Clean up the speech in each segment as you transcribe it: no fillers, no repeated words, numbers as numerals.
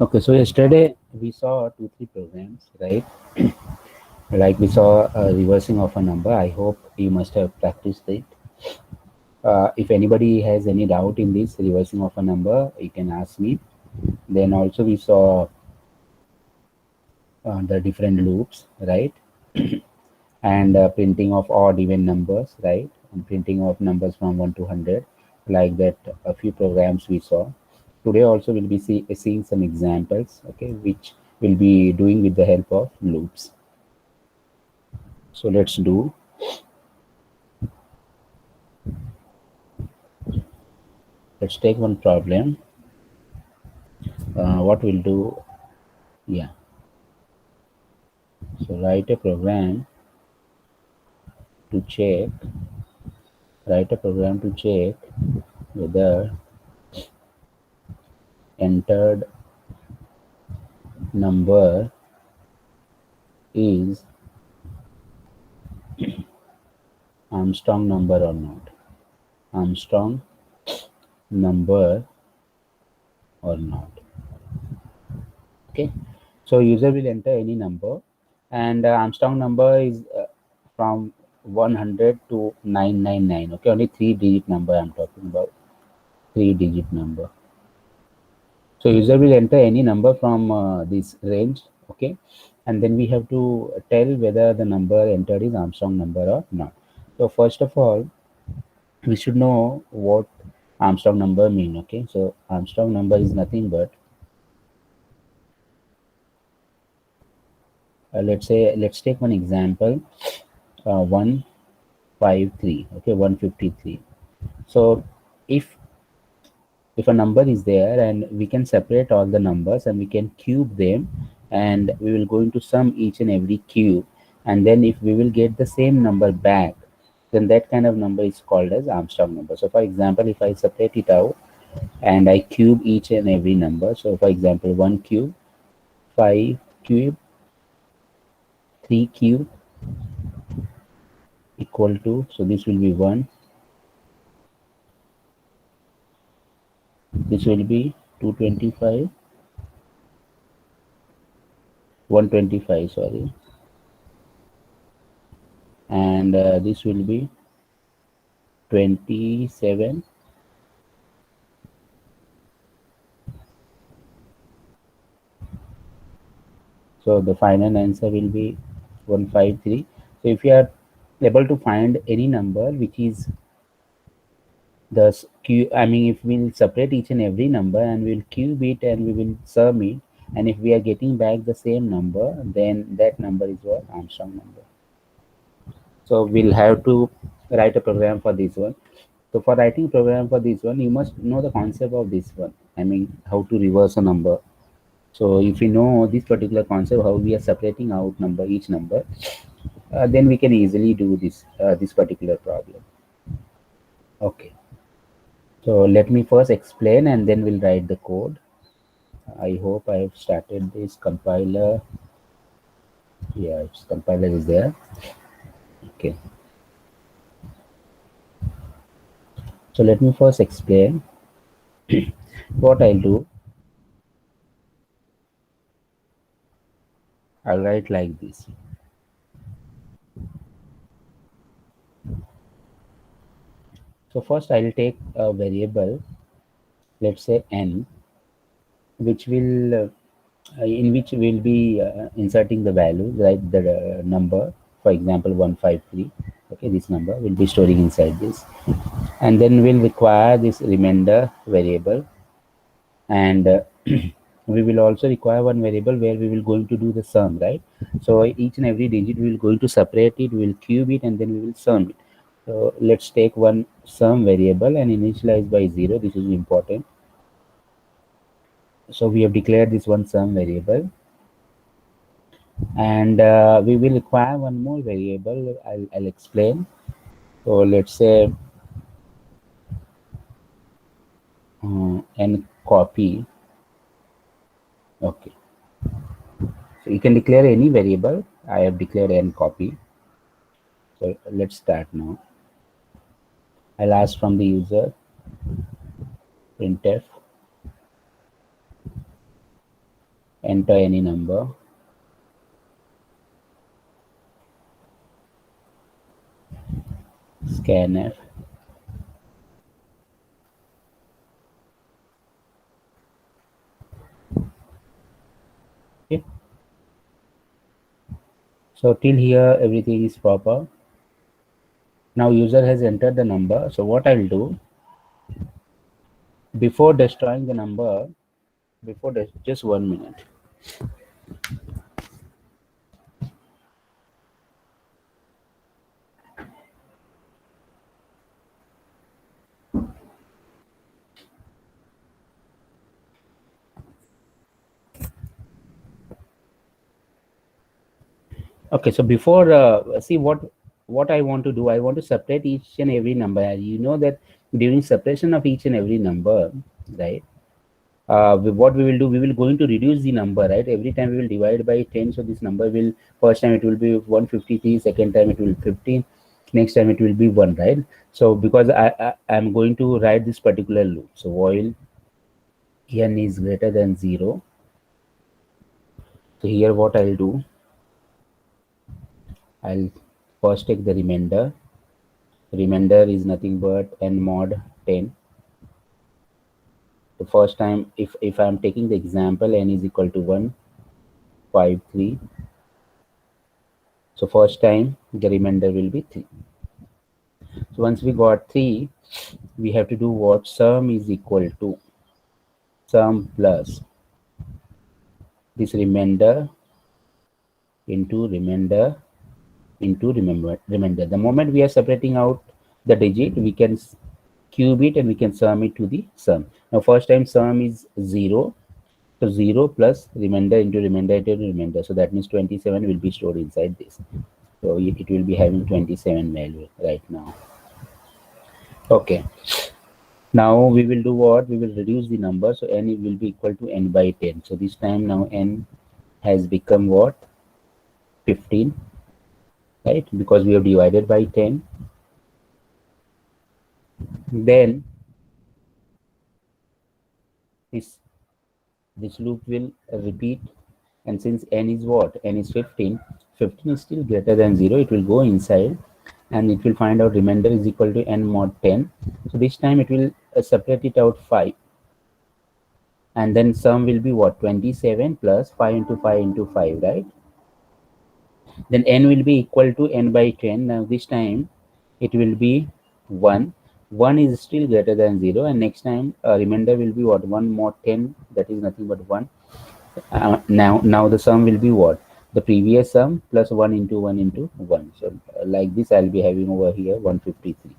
Okay, so yesterday we saw 2 3 programs, right? Like we saw reversing of a number. I hope you must have practiced it. If anybody has any doubt in this reversing of a number, you can ask me. Then also we saw the different loops, right? And printing of odd even numbers, right? And printing of numbers from 1 to 100, like that. A few programs we saw. Today also we'll be seeing some examples, okay, which we'll be doing with the help of loops. So let's take one problem. What we'll do, yeah. So to check, write a program to check whether entered number is Armstrong number or not. Armstrong number or not. Okay. So user will enter any number, and Armstrong number is from 100 to 999. Okay, only 3-digit number I'm talking about. 3-digit number. So user will enter any number from this range, okay, and then we have to tell whether the number entered is Armstrong number or not. So first of all, we should know what Armstrong number mean. Okay, so Armstrong number is nothing but let's take one example, 153. Okay, 153. So if a number is there and we can separate all the numbers and we can cube them, and we will going to sum each and every cube, and then if we will get the same number back, then that kind of number is called as Armstrong number. So for example, if I separate it out and I cube each and every number, so for example 1 cube, 5 cube, 3 cube equal to, so this will be 1, this will be 225, 125, sorry, and this will be 27. So the final answer will be 153. So if you are able to find any number which is I mean, if we'll separate each and every number and we'll cube it and we will sum it, and if we are getting back the same number, then that number is what Armstrong number. So we'll have to write a program for this one. So for writing program for this one, you must know the concept of this one. I mean, how to reverse a number. So if you know this particular concept, how we are separating out each number, then we can easily do this particular problem. Okay. So let me first explain and then we'll write the code. I hope I have started this compiler. Yeah, its compiler is there. Okay. So let me first explain what I'll do. I'll write like this. So first I'll take a variable, let's say n, which will in which we'll be inserting the value, like the number, for example 153. Okay, this number will be storing inside this, and then we'll require this remainder variable, and we will also require one variable where we will going to do the sum, right? So each and every digit we will going to separate it, we will cube it, and then we will sum it. So let's take one sum variable and initialize by 0. This is important. So we have declared this one sum variable, and we will require one more variable. I'll explain. So let's say n copy. Okay, so you can declare any variable. I have declared n copy. So let's start now. I'll ask from the user printf enter any number, scanf. Okay. So till here everything is proper. Now user has entered the number. So what I'll do, before destroying the number, just 1 minute. Okay, so before see what I want to do, I want to separate each and every number. You know that during separation of each and every number, right? What we will do, we will going to reduce the number, right? Every time we will divide by 10. So this number will, first time it will be 153, second time it will be 15, next time it will be 1, right? So because I'm going to write this particular loop. So while n is greater than 0, so here what I'll do, I'll first take the remainder. Remainder is nothing but n mod 10. The first time, if I'm taking the example, n is equal to 153. So first time the remainder will be 3. So once we got 3, we have to do what? Sum is equal to sum plus this remainder into remainder. The moment we are separating out the digit, we can cube it and we can sum it to the sum. Now first time sum is 0. So 0 plus remainder into remainder into remainder. So that means 27 will be stored inside this. So it will be having 27 value right now. Okay. Now we will do what? We will reduce the number. So n will be equal to n by 10. So this time now n has become what? 15, right? Because we have divided by 10. Then this loop will repeat. And since n is what? N is 15. 15 is still greater than 0. It will go inside and it will find out remainder is equal to n mod 10. So this time it will separate it out 5. And then sum will be what? 27 plus 5 into 5 into 5, right? Then n will be equal to n by 10. Now this time it will be 1. 1 is still greater than 0. And next time remainder will be what? 1 more 10. That is nothing but 1. Now the sum will be what? The previous sum plus 1 into 1 into 1. So like this I'll be having over here 153.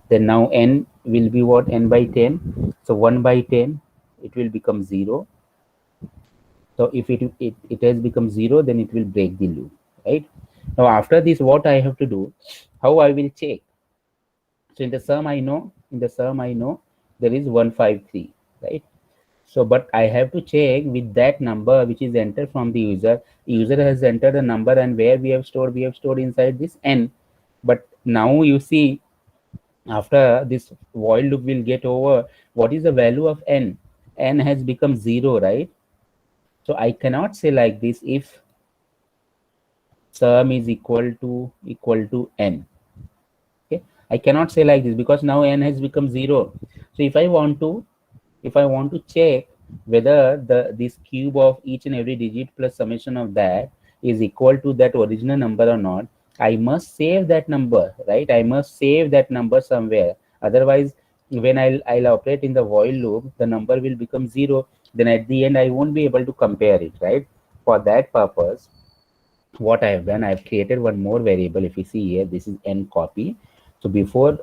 Then now n will be what? N by 10. So 1 by 10, it will become 0. So if it has become 0, then it will break the loop, right? Now after this, what I have to do, how I will check? So in the sum I know there is 153, right? So but I have to check with that number which is entered from the user. User has entered a number, and where we have stored inside this n. But now you see, after this void loop will get over, what is the value of n? N has become 0, right? So I cannot say like this, if sum is equal to n. Okay, I cannot say like this because now n has become 0. So if I want to check whether this cube of each and every digit plus summation of that is equal to that original number or not, I must save that number, right? I must save that number somewhere. Otherwise, when I'll operate in the while loop, the number will become 0. Then at the end, I won't be able to compare it, right? For that purpose, what I have done, I've created one more variable. If you see here, this is n copy. So before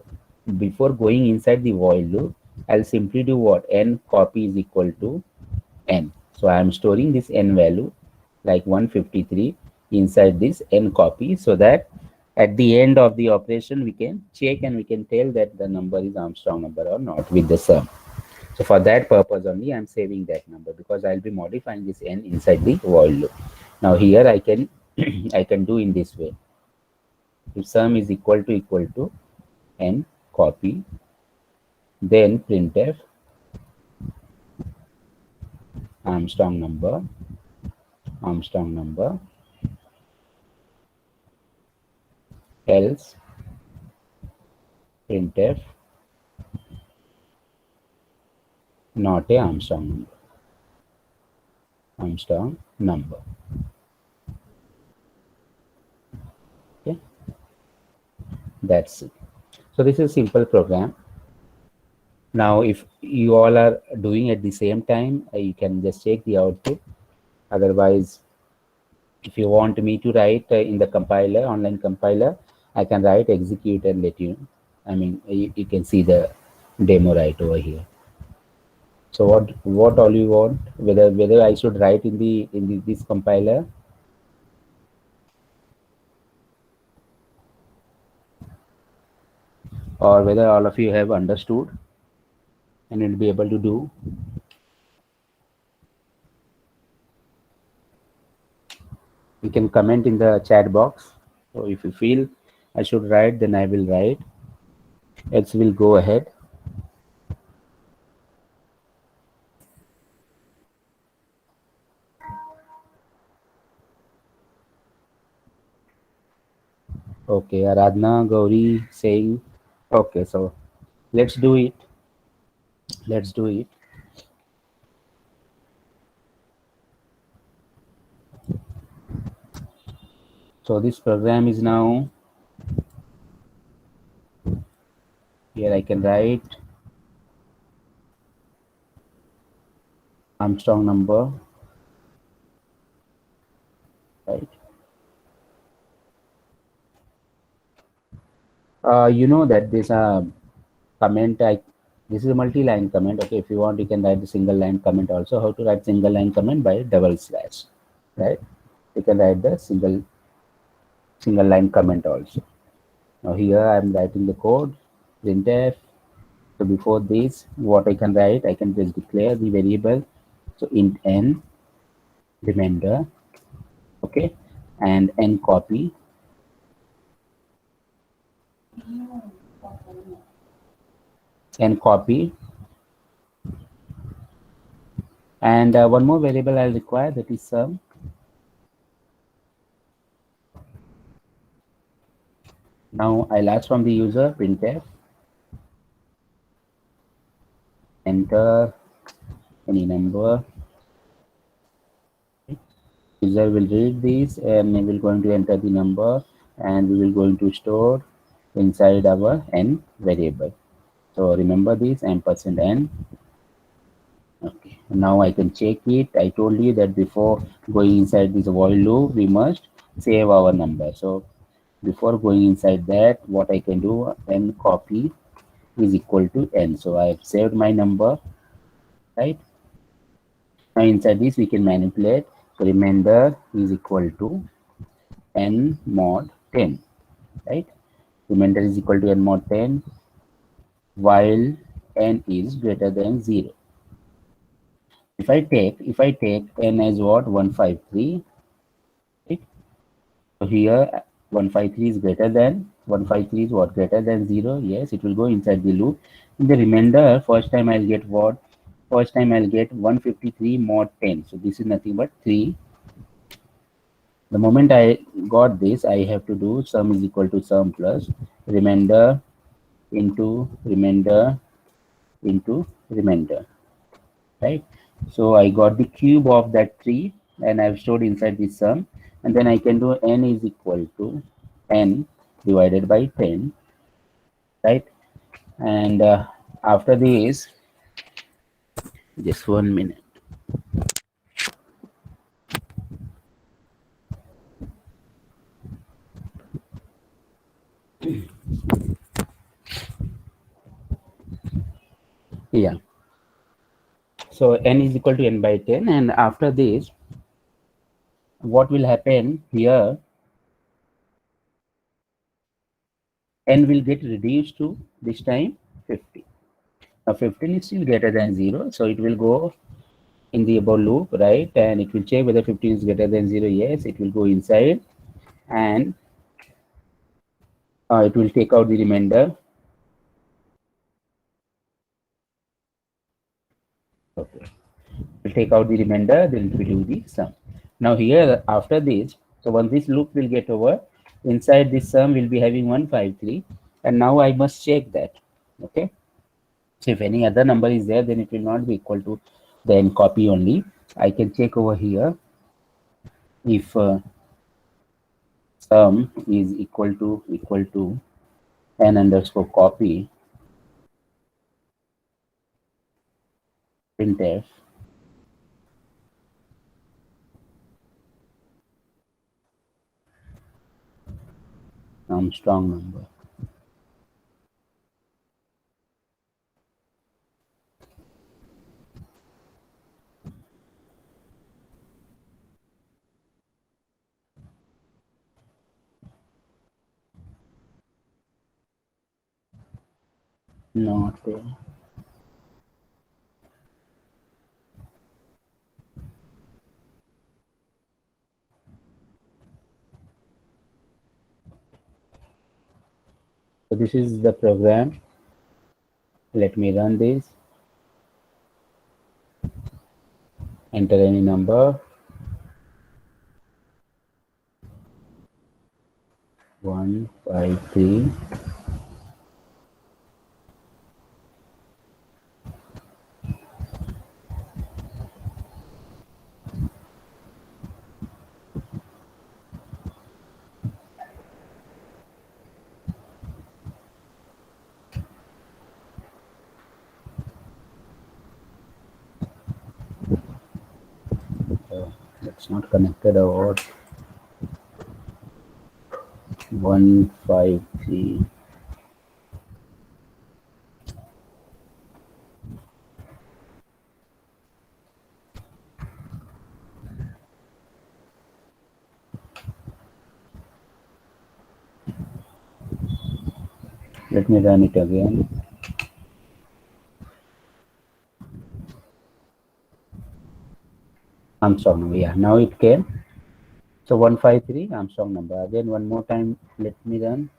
going inside the while loop, I'll simply do what? N copy is equal to n. So I am storing this n value like 153 inside this n copy, so that at the end of the operation we can check and we can tell that the number is Armstrong number or not with the sum. So for that purpose only I'm saving that number, because I'll be modifying this n inside the while loop. Now here I can I can do in this way. If sum is equal to n copy, then printf Armstrong number, Armstrong number, else printf not a Armstrong number, Armstrong number. Okay, that's it. So this is a simple program. Now, if you all are doing at the same time, you can just check the output. Otherwise, if you want me to write in the compiler, online compiler, I can write execute and let you know. I mean, you can see the demo right over here. So what all you want? Whether I should write in this compiler, or whether all of you have understood and will be able to do. You can comment in the chat box. So if you feel I should write, then I will write. Else we'll go ahead. Okay, Aradhana Gauri saying, okay, so let's do it. Let's do it. So this program is now here. I can write Armstrong number, right? You know that this comment, this is a multi-line comment. Okay, if you want, you can write the single line comment also. How to write single line comment? By double slash, right? You can write the single line comment also. Now here I am writing the code printf. So before this, what I can write, I can just declare the variable. So int n remainder, okay, and n copy, and one more variable I'll require, that is sum. Now I'll ask from the user printf enter any number. User will read this and we will going to enter the number, and we will going to store inside our n variable. So remember this ampersand n. Okay, now I can check it. I told you that before going inside this while loop, we must save our number. So before going inside that, what I can do, n copy is equal to n. So I have saved my number, right? Now inside this we can manipulate. Remainder is equal to n mod 10, right? Remainder is equal to n mod 10 while n is greater than 0. If I take n as what, 153, right? So here 153 is greater than 153 is what, greater than 0. Yes, it will go inside the loop. In the remainder, first time I'll get what? First time I'll get 153 mod 10. So this is nothing but 3. The moment I got this, I have to do sum is equal to sum plus remainder into remainder into remainder, right? So I got the cube of that 3 and I've stored inside the sum, and then I can do n is equal to n divided by 10, right? And after this, just 1 minute. Yeah. So n is equal to n by 10, and after this, what will happen here? N will get reduced to this time 50. Now 15 is still greater than 0, so it will go in the above loop, right? And it will check whether 15 is greater than 0. Yes, it will go inside, and it will take out the remainder. Okay. We'll take out the remainder, then we do the sum. Now here after this, so once this loop will get over, inside this sum will be having 153, and now I must check that. Okay. So if any other number is there, then it will not be equal to then copy only. I can check over here if sum is equal to n underscore copy printf strong number. Not there. So this is the program. Let me run this. Enter any number. 153. It's not connected or what? 153. Let me run it again. Armstrong number. Yeah, now it came. So 153 Armstrong number. Again, one more time. Let me run.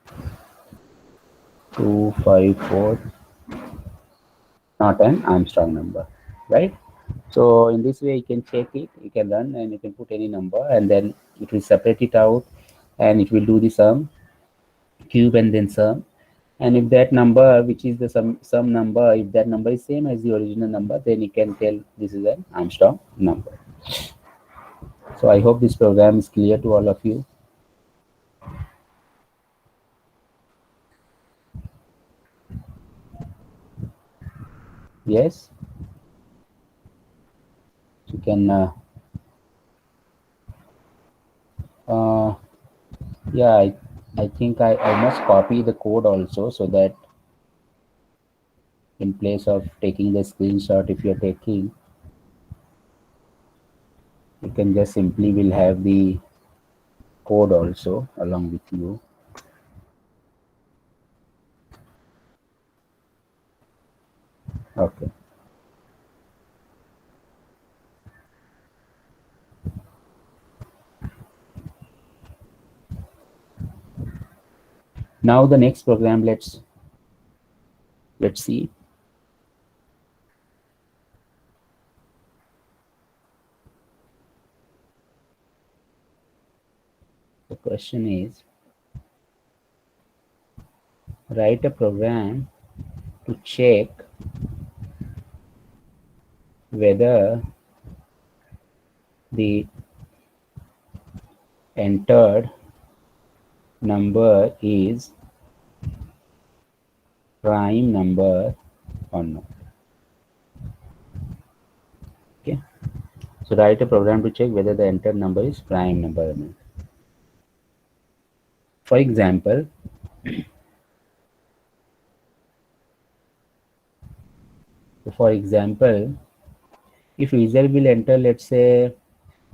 254. Not an Armstrong number, right? So in this way, you can check it. You can run and you can put any number, and then it will separate it out, and it will do the sum, cube, and then sum. And if that number, which is the sum number, if that number is same as the original number, then you can tell this is an Armstrong number. So I hope this program is clear to all of you. Yes, you can. Yeah, I think I must copy the code also, so that in place of taking the screenshot, if you're taking, you can just simply will have the code also along with you. Okay. Now the next program, let's see. The question is, write a program to check whether the entered number is prime number or not. Okay. So write a program to check whether the entered number is prime number or not. For example, if user will enter, let's say,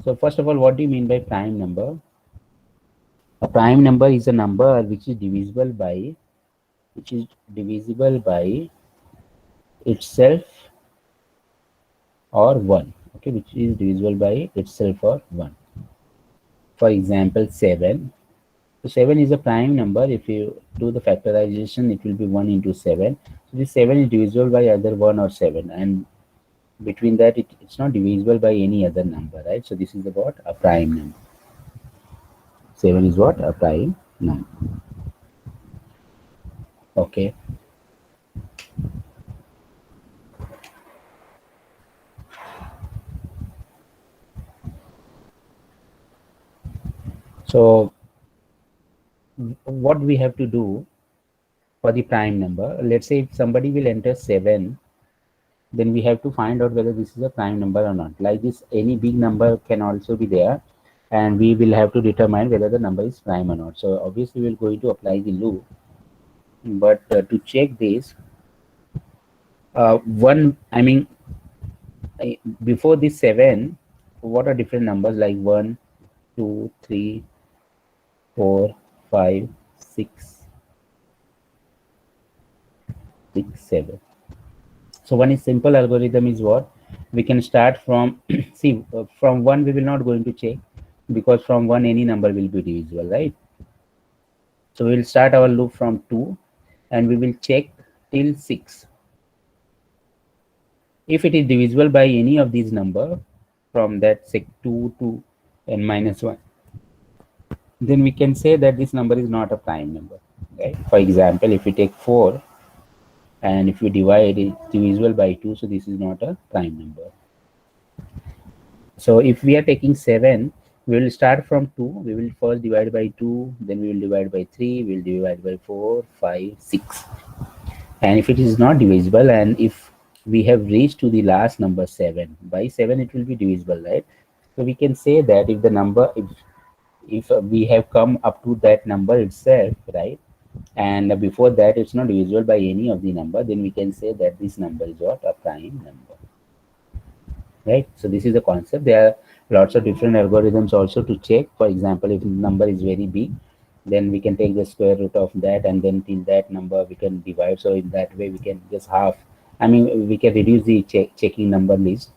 so first of all, what do you mean by prime number? A prime number is a number which is divisible by itself or 1. Okay, which is divisible by itself or 1. For example, 7. So 7 is a prime number. If you do the factorization, it will be 1 into 7. So this 7 is divisible by either 1 or 7. And Between that, it's not divisible by any other number, right? So this is about a prime number. 7 is what? A prime number. Okay. So what we have to do for the prime number, let's say if somebody will enter 7, then we have to find out whether this is a prime number or not. Like this, any big number can also be there, and we will have to determine whether the number is prime or not. So obviously we're going to apply the loop, but to check this, one, I mean, before this 7, what are different numbers like 1, 2, 3, 4, 5, 6, 6, 7. So one is simple algorithm is what we can start from. See, from 1 we will not going to check, because from 1 any number will be divisible, right? So we will start our loop from 2 and we will check till 6. If it is divisible by any of these number from that 2 to n minus 1, then we can say that this number is not a prime number, right? For example, if we take 4 and if we divide it divisible by 2, so this is not a prime number. So if we are taking 7, we will start from 2. We will first divide by 2, then we will divide by 3, we will divide by 4, 5, 6. And if it is not divisible, and if we have reached to the last number 7, by 7 it will be divisible, right? So we can say that if the number, if we have come up to that number itself, right? And before that it's not divisible by any of the number, then we can say that this number is what? A prime number, right? So this is the concept. There are lots of different algorithms also to check. For example, if the number is very big, then we can take the square root of that, and then till that number we can divide. So in that way we can just half, I mean, we can reduce the checking number list.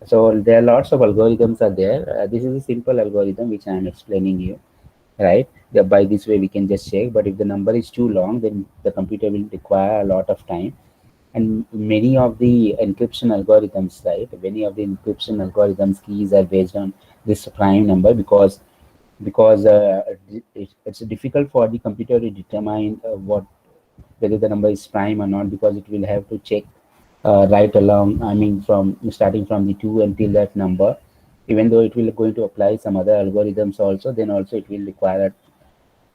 So there are lots of algorithms are there. This is a simple algorithm which I am explaining you, right? By this way we can just check, but if the number is too long, then the computer will require a lot of time. And many of the encryption algorithms, right, many of the encryption algorithms keys are based on this prime number, because it's difficult for the computer to determine what, whether the number is prime or not, because it will have to check right along, I mean, from starting from the 2 until that number. Even though it will going to apply some other algorithms also, then also it will require a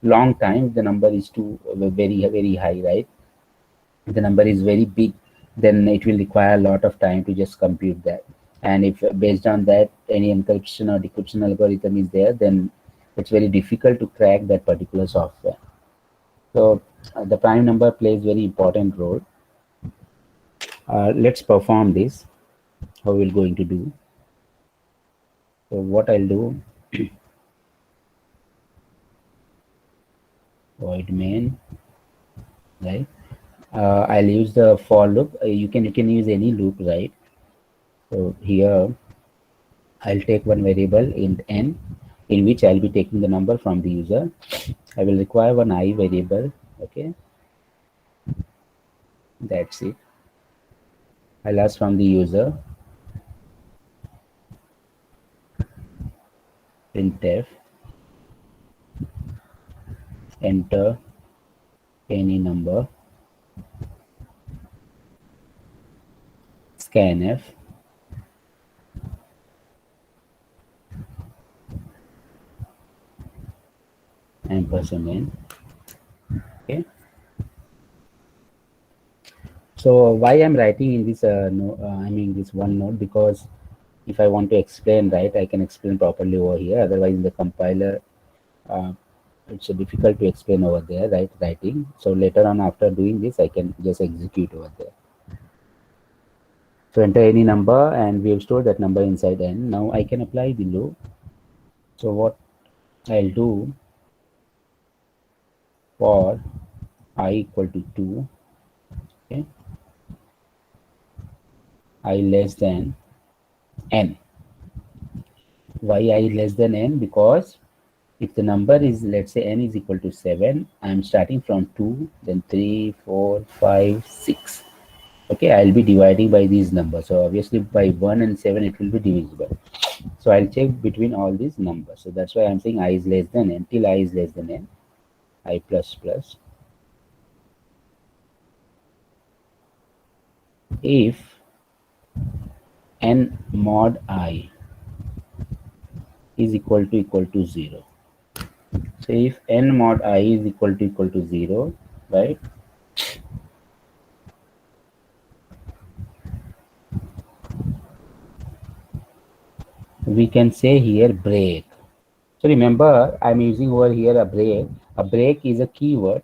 long time. The number is too very high, right? If the number is very big, then it will require a lot of time to just compute that. And if based on that any encryption or decryption algorithm is there, then it's very difficult to crack that particular software. So the prime number plays very important role. Let's perform this. How we're going to do. So what I'll do, void main, right? I'll use the for loop. You can use any loop, right? So here I'll take one variable int n, in which I'll be taking the number from the user. I will require one I variable. Okay, that's it. I'll ask from the user printf enter any number scanf ampersand n. Okay. So why I'm writing in this no, I mean this one node, because if I want to explain, right, I can explain properly over here. Otherwise, in the compiler, uh, it's difficult to explain over there, right? Writing. So later on, after doing this, I can just execute over there. So enter any number, and we have stored that number inside n. Now I can apply the loop. So what I'll do, for I equal to 2, okay, I less than n. Why I less than n? Because if the number is, let's say n is equal to 7, I'm starting from 2, then 3, 4, 5, 6. Okay, I'll be dividing by these numbers. So obviously by 1 and 7 it will be divisible. So I'll check between all these numbers. So that's why I'm saying I is less than n. Till I is less than n, I plus plus. If n mod I is equal to 0. So if n mod I is equal to 0, right? We can say here break. So remember, I'm using over here a break. A break is a keyword.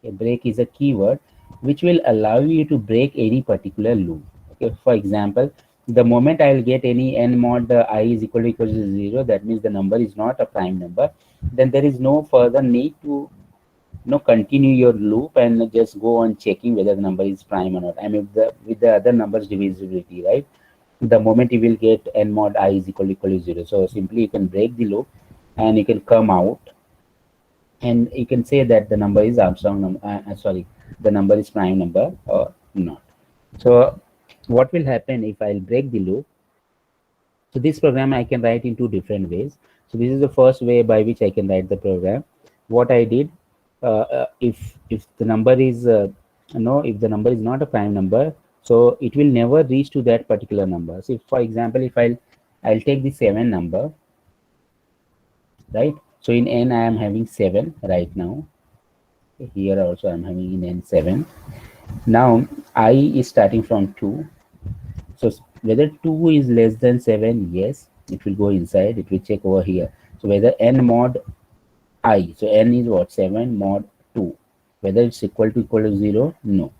A break is a keyword which will allow you to break any particular loop. Okay, for example, the moment I'll get any n mod I is equal to 0, that means the number is not a prime number. Then there is no further need to continue your loop and just go on checking whether the number is prime or not. I mean, with the other numbers divisibility, right? The moment you will get n mod I is equal to 0. So simply you can break the loop and you can come out and you can say that the number is Armstrong number. Sorry, the number is prime number or not. So what will happen if I'll break the loop? So this program I can write in two different ways. So this is the first way by which I can write the program. What I did, if the number is no, if the number is not a prime number, so it will never reach to that particular number. So if, for example, if I'll take the 7 number, right? So in n I am having 7 right now. Here also I'm having in n 7. Now I is starting from 2. So whether 2 is less than 7, yes, it will go inside. It will check over here. So whether n mod I, so n is what? 7 mod 2. Whether it's equal to 0, no,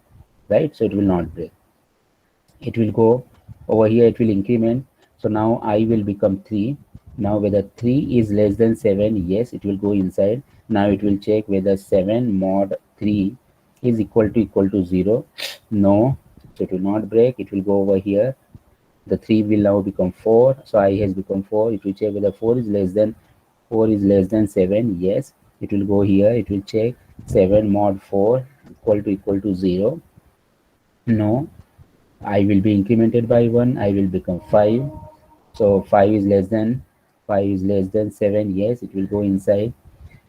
right? So it will not break. It will go over here. It will increment. So now I will become 3. Now whether 3 is less than 7, yes, it will go inside. Now it will check whether 7 mod 3 is equal to 0. No, so it will not break. It will go over here. The 3 will now become 4. So I has become 4. It will check whether 4 is less than 7. Yes, it will go here. It will check 7 mod 4 equal to 0. No, I will be incremented by 1. I will become 5. So 5 is less than 7. Yes, it will go inside.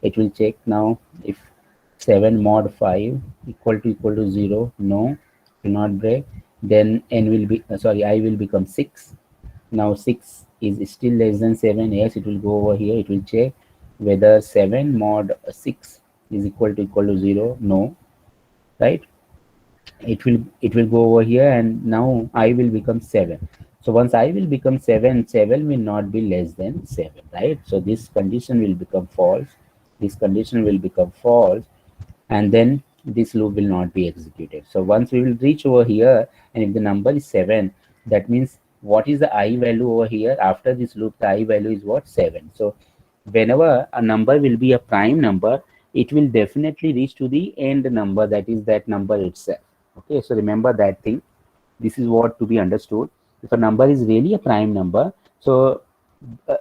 It will check now if 7 mod 5 equal to 0. No, will not break. Then n will be sorry, I will become 6. Now 6 is still less than 7. Yes, it will go over here. It will check whether 7 mod 6 is equal to 0. No, right? It will go over here and now I will become 7. So once I will become 7, 7 will not be less than 7, right? So this condition will become false. This condition will become false, and then this loop will not be executed. So once we will reach over here, and if the number is 7, that means what is the I value over here? After this loop, the I value is what? 7. So whenever a number will be a prime number, it will definitely reach to the end number, that is that number itself. Okay, so remember that thing. This is what to be understood. If a number is really a prime number, so uh,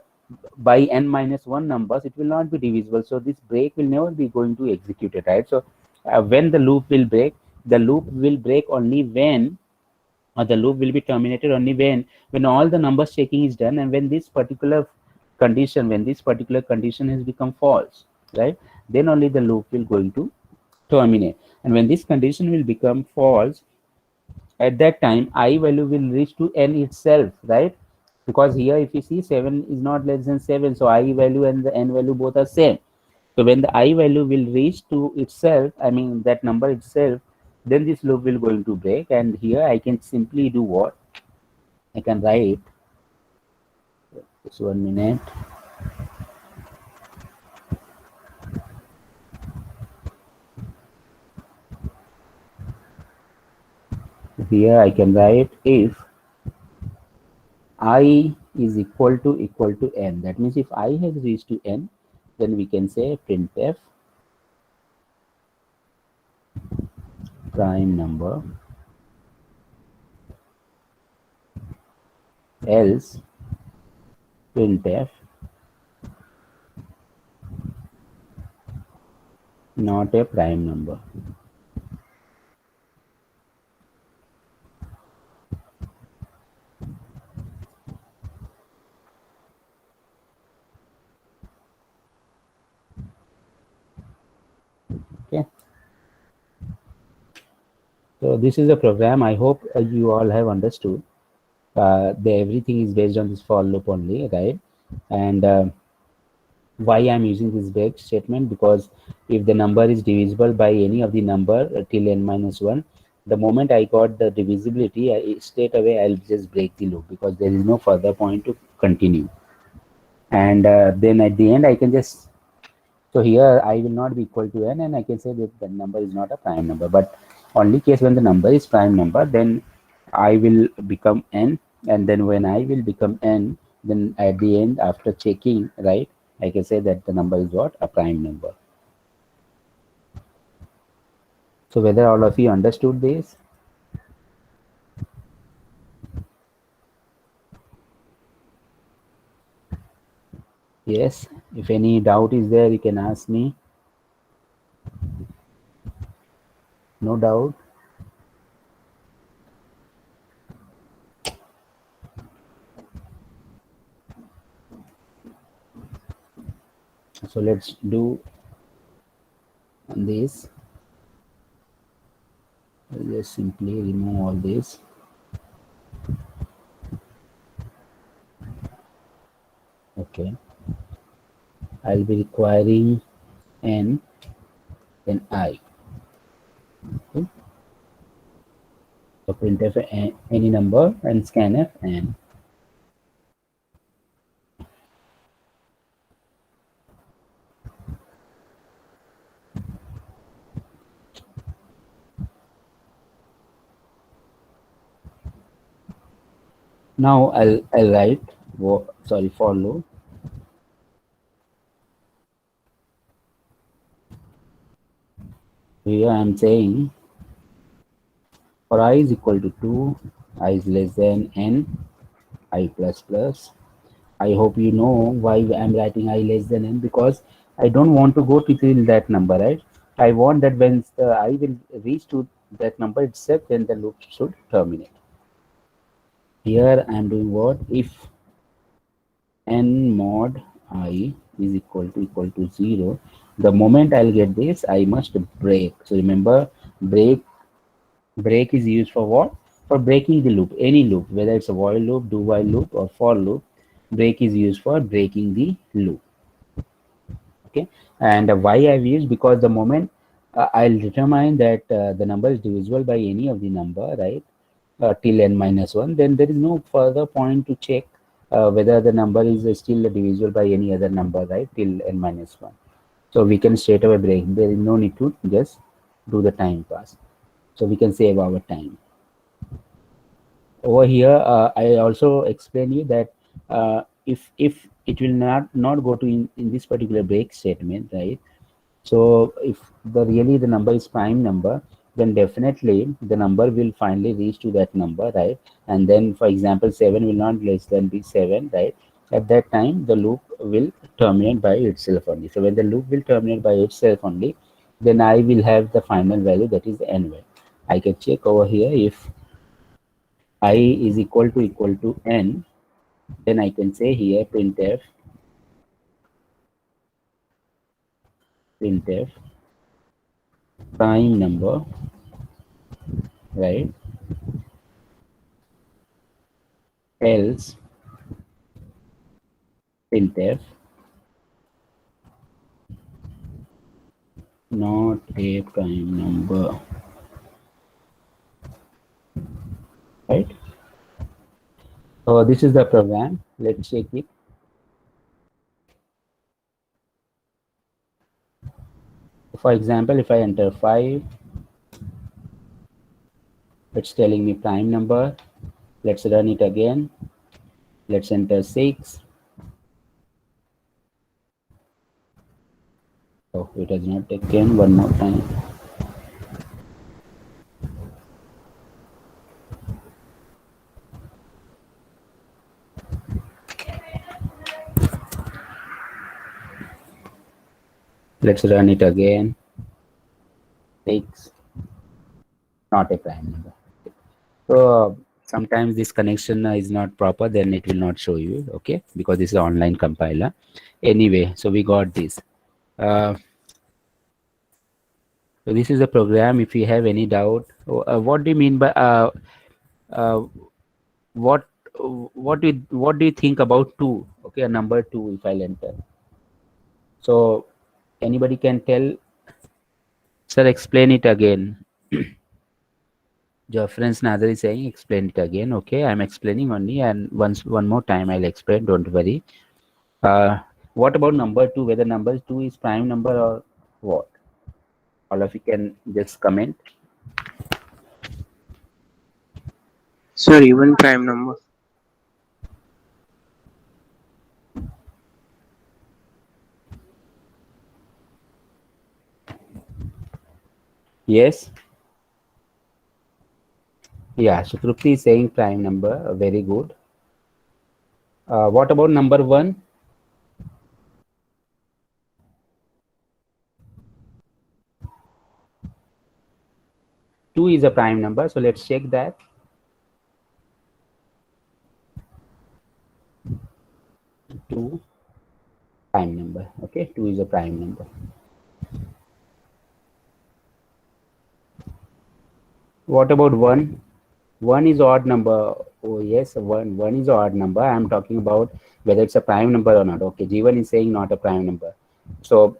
by n minus 1 numbers, it will not be divisible. So this break will never be going to execute it, right? So when the loop will break, the loop will break only when, or the loop will be terminated only when all the numbers checking is done, and when this particular condition has become false, right? Then only the loop will going to terminate. And when this condition will become false, at that time I value will reach to n itself, right? Because here if you see 7 is not less than 7, so I value and the n value both are same. So when the I value will reach to itself, I mean that number itself, then this loop will going to break. And here I can simply do what? I can write, just 1 minute. Here I can write if I is equal to n. That means if I has reached to n, then we can say printf prime number, else printf not a prime number. So this is a program. I hope you all have understood. Everything is based on this for loop only, right? And why I'm using this break statement, because if the number is divisible by any of the number till n minus 1, the moment I got the divisibility, straight away I'll just break the loop, because there is no further point to continue. And then at the end I can just, so here I will not be equal to n, and I can say that the number is not a prime number. But only case when the number is prime number, then I will become n, and then when I will become n, then at the end, after checking, right, I can say that the number is what, a prime number. So whether all of you understood this? Yes. If any doubt is there, you can ask me. No doubt. So let's do this. I'll just simply remove all this. Okay. I'll be requiring n, then I. Okay. So printf any number and scanf n. Now I'll write for loop. Here I'm saying for I is equal to 2, I is less than n, I plus plus. I hope you know why I'm writing I less than n, because I don't want to go to till that number, right? I want that when the I will reach to that number itself, then the loop should terminate. Here I'm doing what? If n mod I is equal to 0, the moment I'll get this, I must break. So remember, break is used for what? For breaking the loop, any loop, whether it's a while loop, do while loop, or for loop. Break is used for breaking the loop. Okay. And why I've used, because the moment I'll determine that the number is divisible by any of the number, right, till n minus 1, then there is no further point to check whether the number is still divisible by any other number, right, till n minus 1. So we can straight away break. There is no need to just do the time pass. So we can save our time. Over here, I also explain you that if it will not go to in this particular break statement, right? So if the number is prime number, then definitely the number will finally reach to that number, right? And then, for example, 7 will not less than be 7, right? At that time, the loop will terminate by itself only. So when the loop will terminate by itself only, then I will have the final value, that is n. I can check over here if I is equal to n, then I can say here printf prime number, right? Else printf not a prime number, right? So this is the program. Let's check it. For example, if I enter 5, it's telling me prime number. Let's run it again. Let's enter 6. Oh, it has not taken. One more time. Let's run it again. 6, not a prime number. So sometimes this connection is not proper, then it will not show you, okay, because this is an online compiler. Anyway, so we got this. So this is a program. If you have any doubt, what do you mean by uh, what what do you think about two? Okay, a number two. If I'll enter, so anybody can tell. Sir, explain it again. Your friends Nader is saying explain it again. Okay, I'm explaining only, and one more time I'll explain. Don't worry. Uh, what about number two? Whether number two is prime number or what? All of you can just comment. Sir, even prime number. Yes. Yeah. Sukrupti is saying prime number. Very good. What about number one? Two is a prime number. So let's check that. Two prime number. Okay. Two is a prime number. What about one? One is odd number. Oh yes, one is odd number. I'm talking about whether it's a prime number or not. Okay, G1 is saying not a prime number. So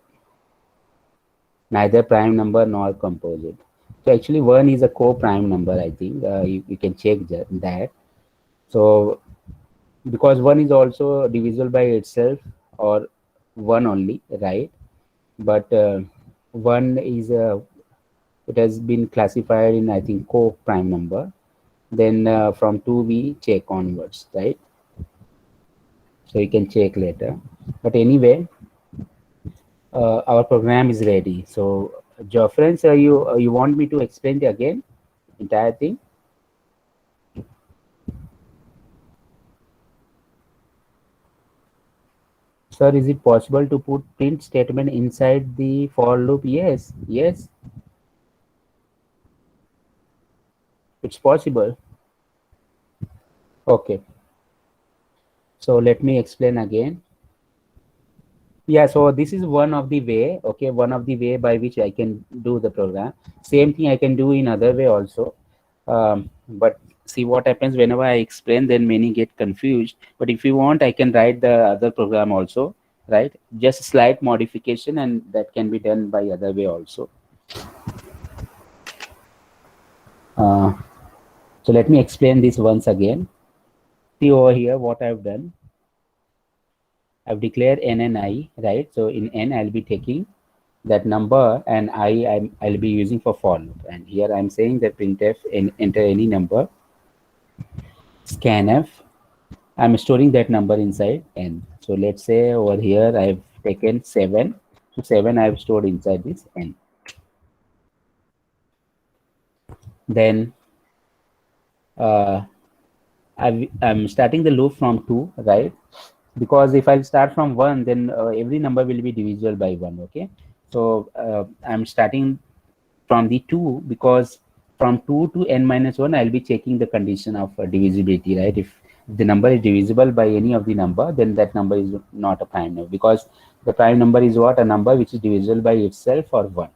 neither prime number nor composite. So actually one is a co-prime number, I think. You can check that. So because one is also divisible by itself or one only, right? But one is it has been classified in, I think, co-prime number. Then from 2 we check onwards, right? So you can check later. But anyway, our program is ready. So your friends, you want me to explain it again, entire thing? Sir, is it possible to put print statement inside the for loop? Yes, yes, it's possible. Okay, so let me explain again. Yeah, so this is one of the way, okay, one of the way by which I can do the program. Same thing I can do in other way also. But see what happens whenever I explain, then many get confused. But if you want, I can write the other program also, right? Just slight modification, and that can be done by other way also. Uh, so let me explain this once again. See over here what I've done. I've declared n and I, right? So in n, I'll be taking that number, and I'll be using for for loop. And here I'm saying that printf enter any number, scanf. I'm storing that number inside n. So let's say over here I've taken 7. So 7 I've stored inside this n. Then uh, I'm starting the loop from 2, right? Because if I'll start from 1, then every number will be divisible by 1, okay? So I'm starting from the 2, because from 2 to n minus 1, I'll be checking the condition of divisibility, right? If the number is divisible by any of the number, then that number is not a prime number, because the prime number is what? A number which is divisible by itself or 1.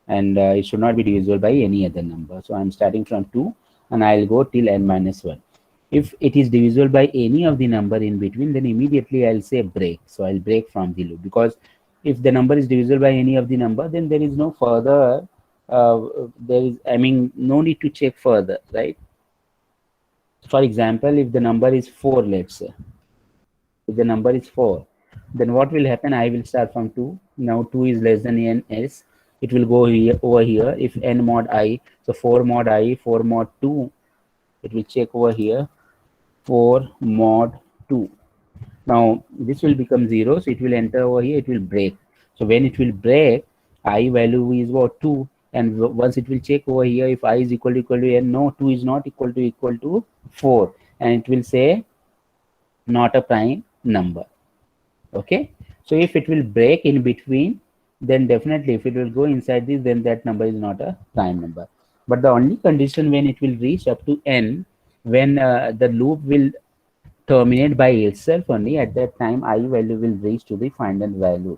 And it should not be divisible by any other number. So I'm starting from 2 and I'll go till n minus 1. If it is divisible by any of the number in between, then immediately I'll say break. So I'll break from the loop, because if the number is divisible by any of the number, then there is no further, there is, I mean, no need to check further, right? For example, if the number is 4, let's say, if the number is 4, then what will happen? I will start from 2. Now 2 is less than n s. It will go here over here. If n mod I, so 4 mod I, 4 mod 2, it will check over here. 4 mod 2. Now this will become 0, so it will enter over here. It will break. So when it will break, I value is what? 2. And once it will check over here, if I is equal to n, no, 2 is not equal to 4, and it will say not a prime number. Okay, so if it will break in between, then definitely if it will go inside this, then that number is not a prime number. But the only condition when it will reach up to n, when the loop will terminate by itself only, at that time I value will reach to the final value,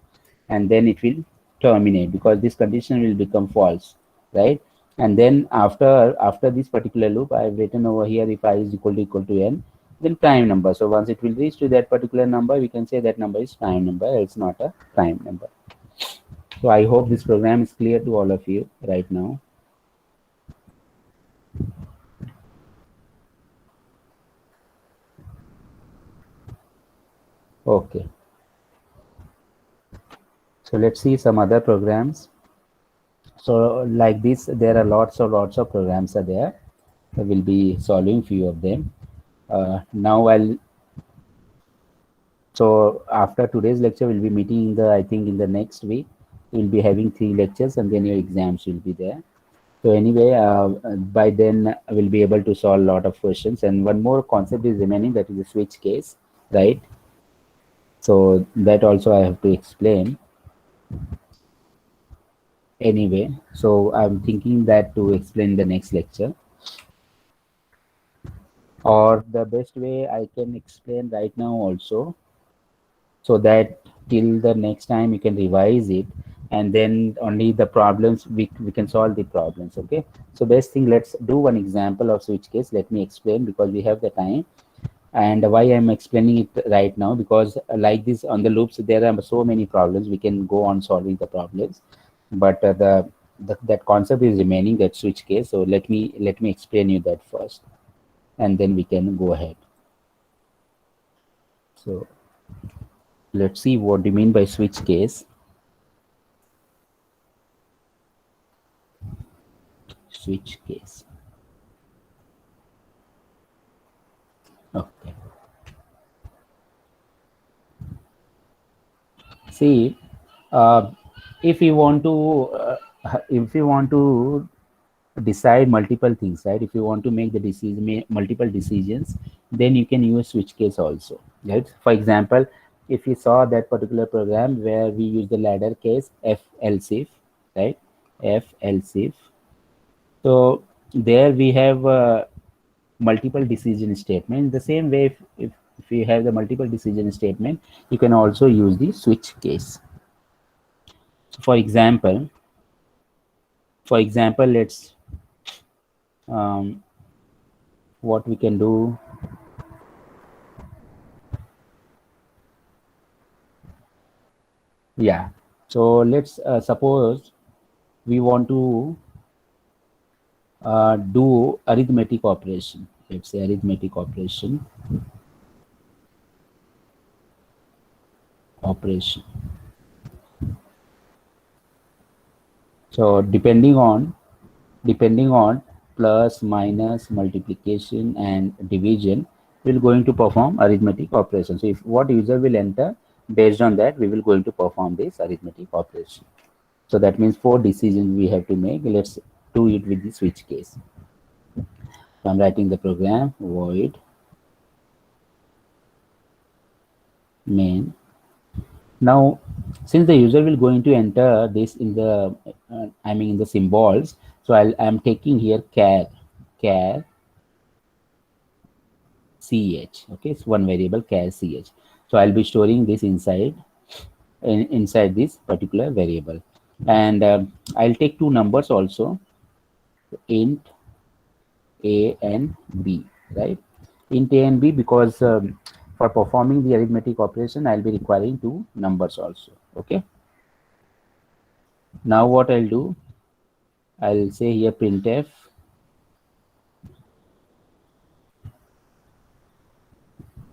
and then it will terminate, because this condition will become false, right? And then after this particular loop, I've written over here, if I is equal to n, then prime number. So once it will reach to that particular number, we can say that number is prime number. It's not a prime number. So I hope this program is clear to all of you right now. Okay. So let's see some other programs. So like this, there are lots of programs are there. I will be solving few of them. Now so after today's lecture, we'll be meeting in the, I think in the next week, we'll be having 3 lectures and then your exams will be there. So anyway, by then I will be able to solve a lot of questions. And one more concept is remaining, that is the switch case, right? So that also I have to explain. Anyway, so I'm thinking that to explain the next lecture, or the best way I can explain right now also, so that till the next time you can revise it, and then only the problems we can solve the problems. Okay, so best thing, let's do one example of switch case. Let me explain, because we have the time. And why I'm explaining it right now, because like this on the loops, there are so many problems, we can go on solving the problems, but that concept is remaining, that switch case. So let me explain you that first, and then we can go ahead. So let's see what do you mean by switch case. Switch case. Okay. See, uh, if you want to if you want to decide multiple things, right? If you want to make the decision, multiple decisions, then you can use switch case also, right? For example, if you saw that particular program where we use the ladder case, FLCIF, right? FLCIF. So there we have multiple decision statement. The same way, if you have the multiple decision statement, you can also use the switch case. So for example, let's um, what we can do. Yeah. So let's suppose we want to do arithmetic operation. Let's say arithmetic operation. So depending on plus, minus, multiplication, and division, we're going to perform arithmetic operation. So if what user will enter, based on that, we will going to perform this arithmetic operation. So that means 4 decisions we have to make. Let's do it with the switch case. So I'm writing the program void main. Now, since the user will going to enter this in the, I mean in the symbols, so I'm taking here char ch. Okay, it's one variable char ch. So I'll be storing this inside this particular variable, and I'll take 2 numbers also, int a and b, right? Int a and b, because for performing the arithmetic operation, I'll be requiring 2 numbers also. Okay. Now what I'll do, I'll say here printf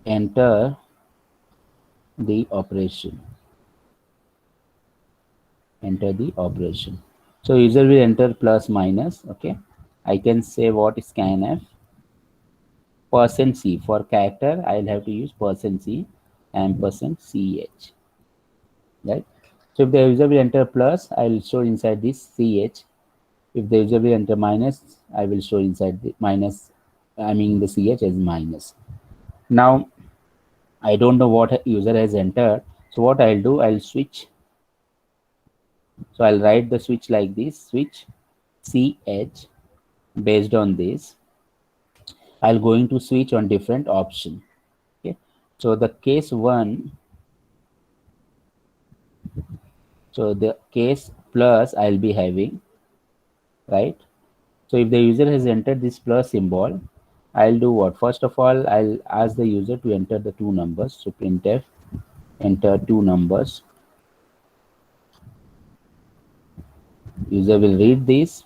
enter the operation. Enter the operation. So user will enter plus, minus. Okay. I can say what is scanf %c. For character, I'll have to use %c and %ch. Right. So if the user will enter plus, I'll store inside this ch. If the user will enter minus, I will store inside the minus, I mean the ch as minus. Now I don't know what user has entered. So what I'll do, I'll switch. So I'll write the switch like this, switch ch. Based on this, I'll going to switch on different option. Okay. So the case 1, So the case plus I'll be having, right? So if the user has entered this plus symbol, I'll do what? First of all, I'll ask the user to enter the two numbers. So printf enter two numbers. User will read this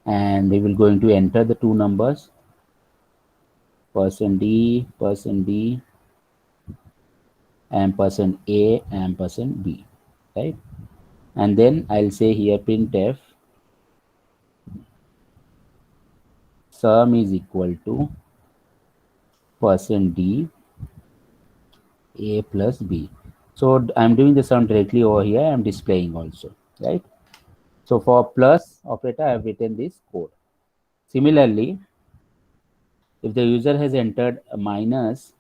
and they will going to enter the two numbers, person D ampersand A ampersand B, right? And then I'll say here printf sum is equal to person D A plus B. So I'm doing the sum directly over here. I'm displaying also, right? So for plus operator, I've written this code. Similarly, if the user has entered a minus,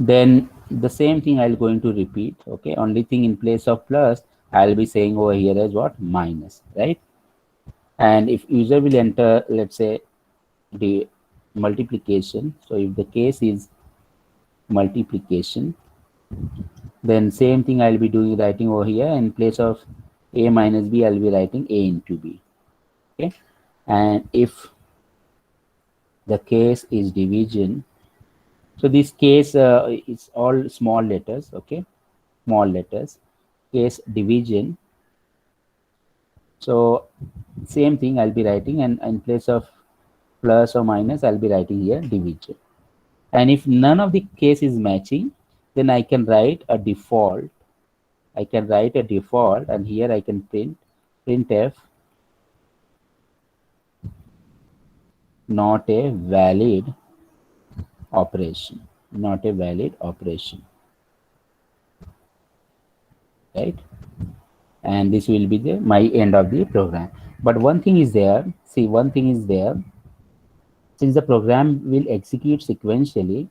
then the same thing I'll going to repeat. Okay, only thing in place of plus, I'll be saying over here as what? Minus, right? And if user will enter, let's say, the multiplication. So if the case is multiplication, then same thing I'll be doing, writing over here. In place of a minus b, I'll be writing a into b. Okay, and if the case is division, so this case is all small letters. Okay, small letters. Case division, so same thing I'll be writing, and in place of plus or minus, I'll be writing here division. And if none of the case is matching, then I can write a default. And here I can printf not a valid operation, not a valid operation, right? And this will be the my end of the program. But one thing is there, see, one thing is there, since the program will execute sequentially,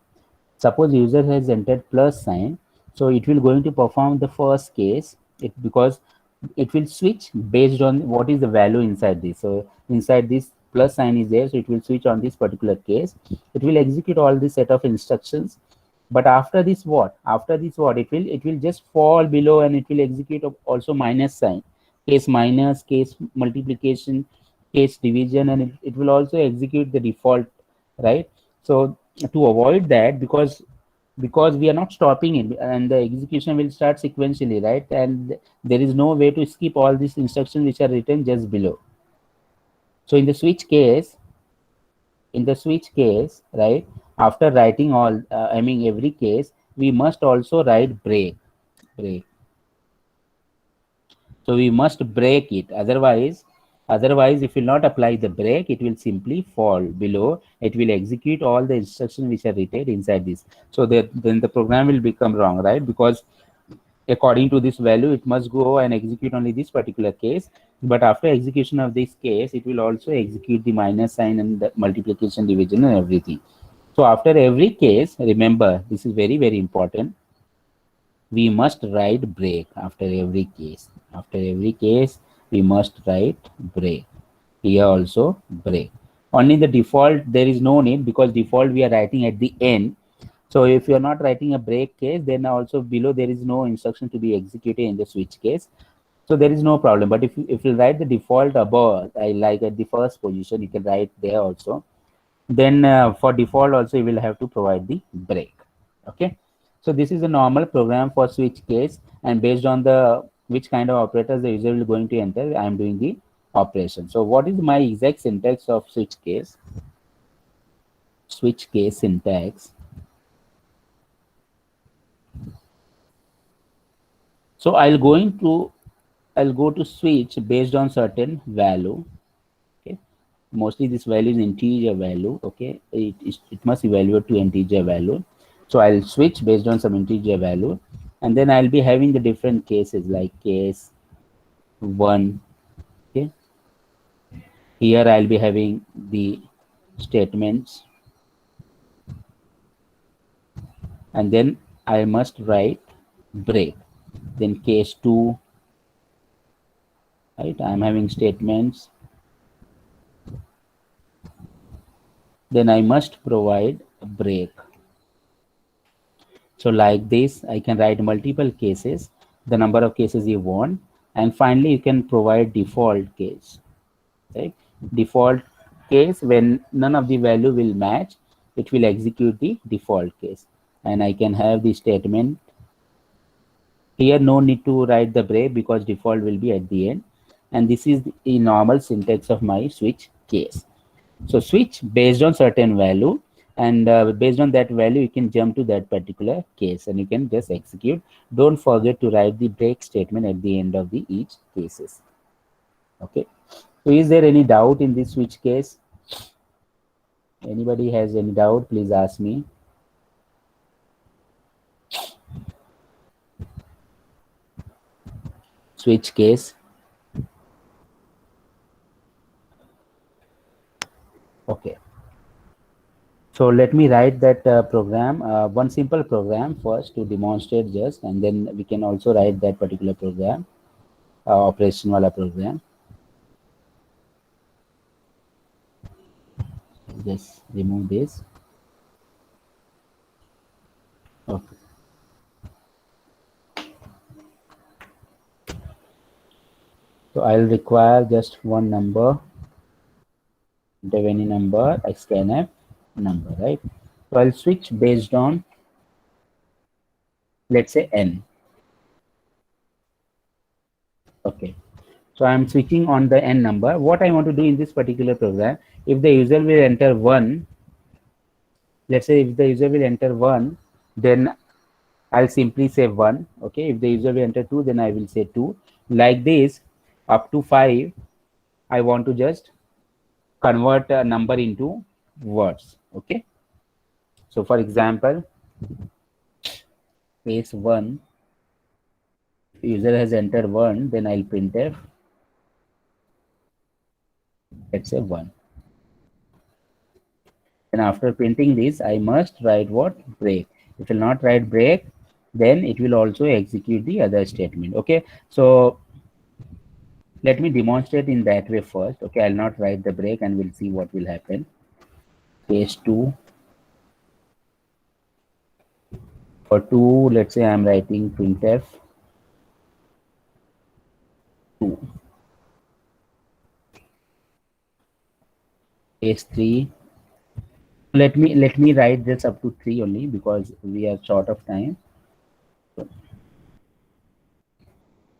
suppose user has entered plus sign, so it will going to perform the first case, because it will switch based on what is the value inside this. So inside this plus sign is there, so it will switch on this particular case. It will execute all this set of instructions, but after this what? It will just fall below, and it will execute also minus sign, case minus, case multiplication, case division, and it will also execute the default, right? So to avoid that, because we are not stopping it, and the execution will start sequentially, right? And there is no way to skip all these instructions which are written just below. So in the switch case, right, after writing all, every case, we must also write break. So we must break it. Otherwise, if you not apply the break, it will simply fall below. It will execute all the instructions which are written inside this. So that then the program will become wrong, right? Because according to this value, it must go and execute only this particular case. But after execution of this case, it will also execute the minus sign and the multiplication, division, and everything. So after every case, remember, this is very, very important, we must write break after every case. After every case, we must write break. Here also break. Only the default, there is no need, because default we are writing at the end. So if you are not writing a break case, then also below there is no instruction to be executed in the switch case. So there is no problem. But if you write the default above, I like at the first position, you can write there also. Then for default also, you will have to provide the break. Okay, so this is a normal program for switch case, and based on the which kind of operators the user will going to enter, I am doing the operation. So what is my exact syntax of switch case syntax? So I'll go to switch based on certain value. Okay, mostly this value is integer value. Okay, it must evaluate to integer value. So I'll switch based on some integer value, and then I'll be having the different cases, like case 1. Okay, here I'll be having the statements, and then I must write break. Then case 2, right, I'm having statements, then I must provide a break. So like this, I can write multiple cases, the number of cases you want, and finally you can provide default case, right? Default case, when none of the value will match, it will execute the default case. And I can have the statement here, no need to write the break because default will be at the end. And this is the normal syntax of my switch case. So switch based on certain value, and based on that value you can jump to that particular case and you can just execute. Don't forget to write the break statement at the end of the each cases. Okay, so is there any doubt in this switch case? Anybody has any doubt, please ask me. Switch case. Okay, so let me write that program, one simple program first to demonstrate just, and then we can also write that particular program, operation wala program. Just remove this. Okay. So I'll require just one number, enter any number, scanf number, right? So I'll switch based on, let's say, n. Okay. So I'm switching on the n number. What I want to do in this particular program, if the user will enter 1, let's say if the user will enter 1, then I'll simply say 1. Okay. If the user will enter 2, then I will say 2. Like this, up to 5, I want to just convert a number into words. Okay. So for example, case 1, user has entered 1, then I'll printf, let's say 1. And after printing this, I must write what? Break. If will not write break, then it will also execute the other statement. Okay, so let me demonstrate in that way first. Okay, I'll not write the break and we'll see what will happen. Case 2. For 2, let's say I'm writing printf 2. Case 3. Let me write this up to 3 only because we are short of time.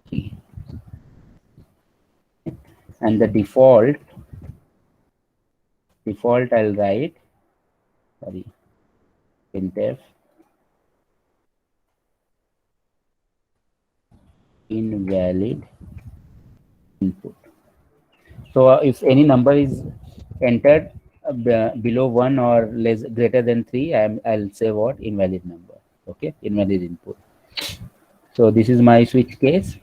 3. And the default I'll write, sorry, printf invalid input. So if any number is entered below 1 or less greater than 3, I'll say what? Invalid number. Okay, invalid input. So this is my switch case.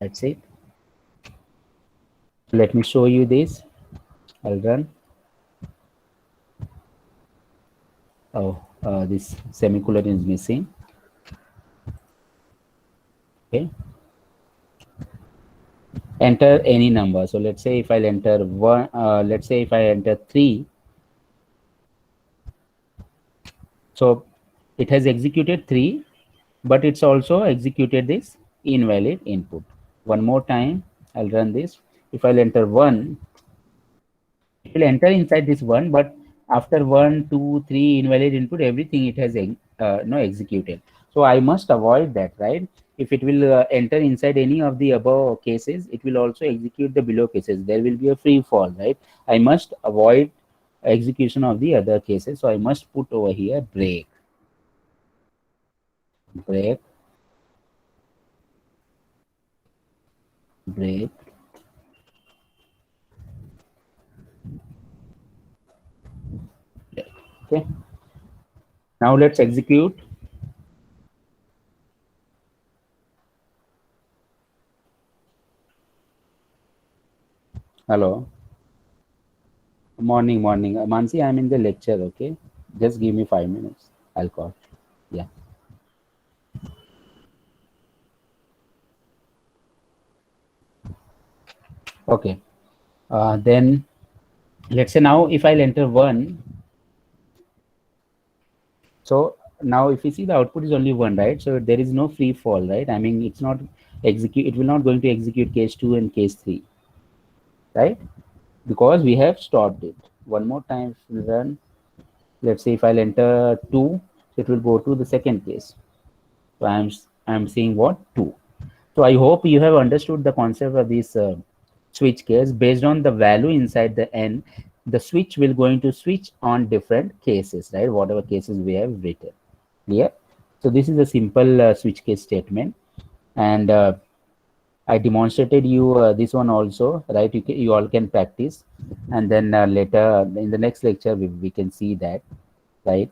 That's it. Let me show you this. I'll run. Oh, this semicolon is missing. Okay. Enter any number. So let's say if I'll enter 1, let's say if I enter 3, so it has executed 3, but it's also executed this invalid input. One more time, I'll run this. If I'll enter 1, it will enter inside this 1, but after 1, 2, 3 invalid input, everything it has no executed. So I must avoid that, right? If it will enter inside any of the above cases, it will also execute the below cases. There will be a free fall, right? I must avoid execution of the other cases. So I must put over here break. Break. Break. Okay. Now let's execute. Hello. Morning, morning. Mansi, I'm in the lecture, okay? Just give me 5 minutes. I'll call. Yeah. Okay. Then let's say now if I'll enter 1, so now if you see the output is only one, right? So there is no free fall, right? I mean, it's not execute, it will not going to execute case 2 and case 3, right? Because we have stopped it. One more time, if we run, let's say if I'll enter 2, it will go to the second case. So I'm seeing what? 2. So I hope you have understood the concept of this switch case. Based on the value inside the n, the switch will going to switch on different cases, right? Whatever cases we have written. Clear? So this is a simple switch case statement, and I demonstrated you this one also, right? You all can practice, and then later in the next lecture we can see that, right?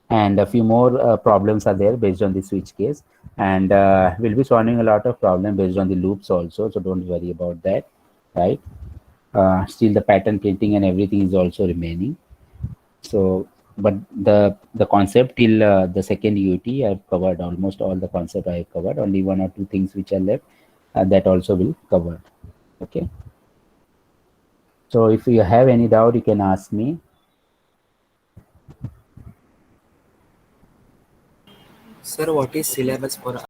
And a few more problems are there based on the switch case, and we'll be solving a lot of problem based on the loops also, so don't worry about that, right? Still the pattern printing and everything is also remaining. So but the concept till the second UT I've covered almost all the concept. I have covered only one or two things which are left, that also will cover. Okay, so if you have any doubt you can ask me. Sir, what is syllabus for